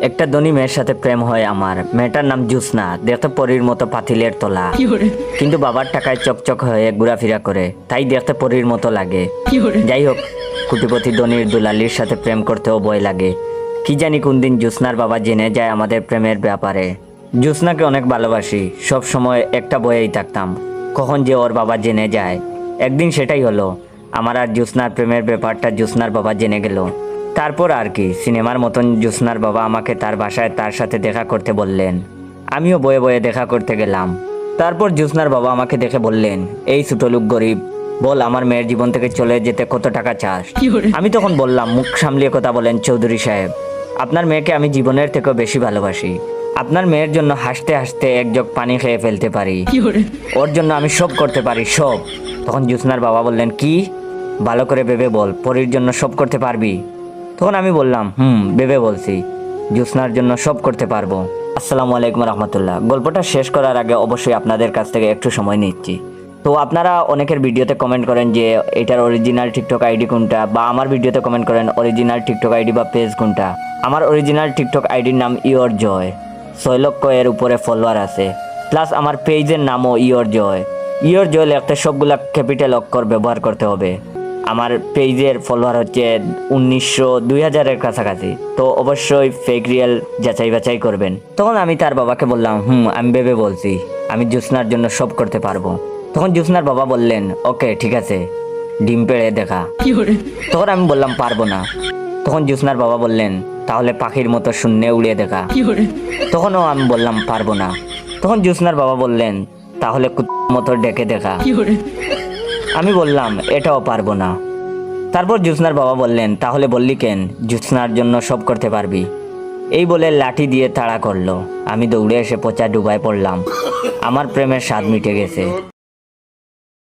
একটা ধনী মেয়ের সাথে প্রেম হয় আমার। মেয়েটার নাম জ্যোৎস্না, দেখতে পরীর মতো পাতিলের তলা, কিন্তু বাবার টাকায় চকচক হয়ে ঘোরাফেরা করে, তাই দেখতে পরীর মতো লাগে। যাই হোক, কোটিপতি ধনীর দুলালির সাথে প্রেম করতেও ভয় লাগে। কি জানি কোন দিন জ্যোৎস্নার বাবা জেনে যায় আমাদের প্রেমের ব্যাপারে। জ্যোৎস্নাকে অনেক ভালোবাসি, সব সময় একটা ভয়েই থাকতাম কখন যে ওর বাবা জেনে যায়। একদিন সেটাই হলো, আমার আর জ্যোৎস্নার প্রেমের ব্যাপারটা জ্যোৎস্নার বাবা জেনে গেল। তারপর আর কি, সিনেমার মতন জ্যোৎস্নার বাবা আমাকে তার বাসায় তার সাথে দেখা করতে বললেন। আমিও বয়ে বয়ে দেখা করতে গেলাম। তারপর জ্যোৎস্নার বাবা আমাকে দেখে বললেন, এই ছোট লোক গরিব, বল আমার মেয়ের জীবন থেকে চলে যেতে কত টাকা চাস? আমি তখন বললাম, মুখ সামলিয়ে কথা বলেন চৌধুরী সাহেব, আপনার মেয়েকে আমি জীবনের থেকেও বেশি ভালোবাসি। আপনার মেয়ের জন্য হাসতে হাসতে এক জগ পানি খেয়ে ফেলতে পারি, ওর জন্য আমি সব করতে পারি, সব। তখন জ্যোৎস্নার বাবা বললেন, কি? ভালো করে ভেবে বল, পরীর জন্য সব করতে পারবি? তখন আমি বললাম, ভেবে বলছি, জ্যোৎস্নার জন্য সব করতে পারবো। আসসালামু আলাইকুম রহমতুল্লাহ। গল্পটা শেষ করার আগে অবশ্যই আপনাদের কাছ থেকে একটু সময় নিচ্ছি। তো আপনারা অনেকের ভিডিওতে কমেন্ট করেন যে এটার অরিজিনাল টিকটক আইডি কোনটা, বা আমার ভিডিওতে কমেন্ট করেন অরিজিনাল টিকটক আইডি বা পেজ কোনটা। আমার অরিজিনাল টিকটক আইডির নাম ইওর জয়, 6 লক্ষ এর উপরে ফলোয়ার আছে, প্লাস আমার পেজের নামও ইওর জয়। ইওর জয় লিখতে সবগুলা ক্যাপিটাল অক্ষর ব্যবহার করতে হবে। আমার পেজের ফলোয়ার হচ্ছে 2000-এর কাছাকাছি, তো অবশ্যই ফেক রিয়েল যাচাই বাছাই করবেন। তখন আমি তার বাবাকে বললাম, আমি ভেবে বলছি, আমি জ্যোৎস্নার জন্য সব করতে পারবো। তখন জ্যোৎস্নার বাবা বললেন, ওকে ঠিক আছে, ডিম পেড়ে দেখা। তখন আমি বললাম, পারবো না। তখন জ্যোৎস্নার বাবা বললেন, তাহলে পাখির মতো শূন্যে উড়িয়ে দেখা। তখনও আমি বললাম, পারবো না। তখন জ্যোৎস্নার বাবা বললেন, তাহলে কুত্তার মতো ডেকে দেখা। আমি বললাম, এটাও পারবো না। তারপর জ্যোৎস্নার বাবা বললেন, তাহলে বললি কেন জ্যোৎস্নার জন্য সব করতে পারবি? এই বলে লাঠি দিয়ে তাড়া করলো। আমি দৌড়ে এসে পচা ডুবায় পড়লাম। আমার প্রেমের স্বাদ মিটে গেছে।